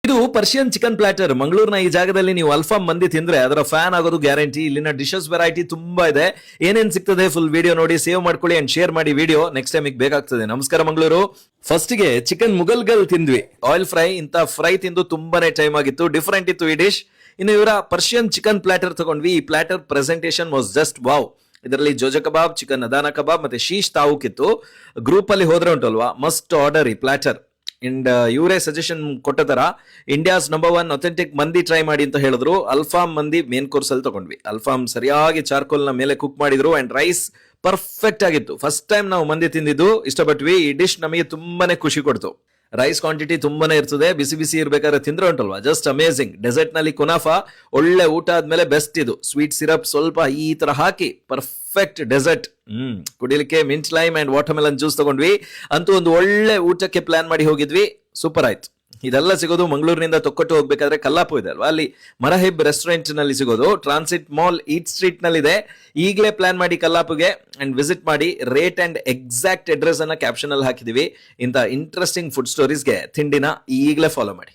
ಇದು Persian chicken plotter. ಮಂಗಳೂರಿನ ಈ ಜಾಗದಲ್ಲಿ ನೀವು ಅಲ್ಫಾಮ್ ಮಂದಿ ತಿಂದ್ರೆ ಅದರ ಫ್ಯಾನ್ ಆಗೋದು ಗ್ಯಾರಂಟಿ. ಇಲ್ಲಿನ ಡಿಶಸ್ ವೆರೈಟಿ ತುಂಬಾ ಇದೆ. ಏನೇನ್ ಸಿಗ್ತದೆ ಫುಲ್ ವಿಡಿಯೋ ನೋಡಿ, ಸೇವ್ ಮಾಡ್ಕೊಳ್ಳಿ ಅಂಡ್ ಶೇರ್ ಮಾಡಿ ವಿಡಿಯೋ. ನೆಕ್ಸ್ಟ್ ಟೈಮ್ ಬೇಕಾಗ್ತದೆ. ನಮಸ್ಕಾರ ಮಂಗಳೂರು. ಫಸ್ಟ್ ಗೆ ಚಿಕನ್ ಮುಗಲ್ಗಲ್ ತಿಂದ್ವಿ, ಆಯಿಲ್ ಫ್ರೈ. ಇಂತ ಫ್ರೈ ತಿಂದು ತುಂಬಾನೇ ಟೈಮ್ ಆಗಿತ್ತು, ಡಿಫರೆಂಟ್ ಇತ್ತು ಈ ಡಿಶ್. ಇನ್ನು ಇವರ ಪರ್ಷಿಯನ್ ಚಿಕನ್ ಪ್ಲಾಟರ್ ತಗೊಂಡ್ವಿ. ಈ plotter presentation was just wow. ಇದರಲ್ಲಿ ಜೋಜ ಕಬಾಬ್, ಚಿಕನ್ ಅದಾನ ಕಬಾಬ್ ಮತ್ತೆ ಶೀಶ್ ತಾವುಕ್ ಇತ್ತು. ಗ್ರೂಪ್ ಅಲ್ಲಿ ಹೋದ್ರೆ ಉಂಟಲ್ವಾ, ಮಸ್ಟ್ ಆರ್ಡರ್ ಈ ಪ್ಲಾಟರ್. ಅಂಡ್ ಇವರೇ ಸಜೆಷನ್ ಕೊಟ್ಟ ತರ ಇಂಡಿಯಾಸ್ ನಂಬರ್ 1 ಅಥೆಂಟಿಕ್ ಮಂದಿ ಟ್ರೈ ಮಾಡಿ ಅಂತ ಹೇಳಿದ್ರು. ಅಲ್ಫಾಮ್ ಮಂದಿ ಮೇನ್ ಕೋರ್ಸ್ ಅಲ್ಲಿ ತಗೊಂಡ್ವಿ. ಅಲ್ಫಾಮ್ ಸರಿಯಾಗಿ ಚಾರ್ಕೋಲ್ ನ ಮೇಲೆ ಕುಕ್ ಮಾಡಿದ್ರು ಅಂಡ್ ರೈಸ್ ಪರ್ಫೆಕ್ಟ್ ಆಗಿತ್ತು. ಫಸ್ಟ್ ಟೈಮ್ ನಾವು ಮಂದಿ ತಿಂದಿದ್ದು, ಇಷ್ಟಪಟ್ವಿ. ಈ ಡಿಶ್ ನಮಗೆ ತುಂಬಾನೇ ಖುಷಿ ಕೊಡ್ತು. ರೈಸ್ ಕ್ವಾಂಟಿಟಿ ತುಂಬಾನೇ ಇರ್ತದೆ, ಬಿಸಿ ಬಿಸಿ ಇರ್ಬೇಕಾದ್ರೆ ತಿಂದ್ರೆ ಉಂಟಲ್ವಾ, ಜಸ್ಟ್ ಅಮೇಸಿಂಗ್. ಡೆಸರ್ಟ್ ನಲ್ಲಿ ಕುನಾಫಾ ಒಳ್ಳೆ ಊಟ ಆದ್ಮೇಲೆ ಬೆಸ್ಟ್ ಇದು. ಸ್ವೀಟ್ ಸಿರಪ್ ಸ್ವಲ್ಪ ಈ ತರ ಹಾಕಿ ಪರ್ಫೆಕ್ಟ್ ಡೆಸರ್ಟ್. ಕುಡಿಲಿಕ್ಕೆ mint lime and water melon juice ತಗೊಂಡ್ವಿ. ಅಂತೂ ಒಂದು ಒಳ್ಳೆ ಊಟಕ್ಕೆ ಪ್ಲಾನ್ ಮಾಡಿ ಹೋಗಿದ್ವಿ, ಸೂಪರ್ ಆಯ್ತು. ಇದೆಲ್ಲ ಸಿಗೋದು ಮಂಗಳೂರಿನಿಂದ ತೊಕ್ಕೊಟ್ಟು ಹೋಗ್ಬೇಕಾದ್ರೆ ಕಲ್ಲಾಪು ಇದೆ ಅಲ್ವಾ, ಅಲ್ಲಿ ಮರಹೆಬ್ ರೆಸ್ಟೋರೆಂಟ್ ನಲ್ಲಿ ಸಿಗೋದು. ಟ್ರಾನ್ಸಿಟ್ ಮಾಲ್ ಈಟ್ ಸ್ಟ್ರೀಟ್ ನಲ್ಲಿ ಇದೆ. ಈಗಲೇ ಪ್ಲಾನ್ ಮಾಡಿ ಕಲ್ಲಾಪುಗೆ ಅಂಡ್ ವಿಸಿಟ್ ಮಾಡಿ. ರೇಟ್ ಅಂಡ್ ಎಕ್ಸಾಕ್ಟ್ ಅಡ್ರೆಸ್ ಅನ್ನ ಕ್ಯಾಪ್ಷನ್ ಅಲ್ಲಿ ಹಾಕಿದೀವಿ. ಇಂಥ ಇಂಟ್ರೆಸ್ಟಿಂಗ್ ಫುಡ್ ಸ್ಟೋರೀಸ್ಗೆ ತಿಂಡಿನ ಈಗಲೇ ಫಾಲೋ ಮಾಡಿ.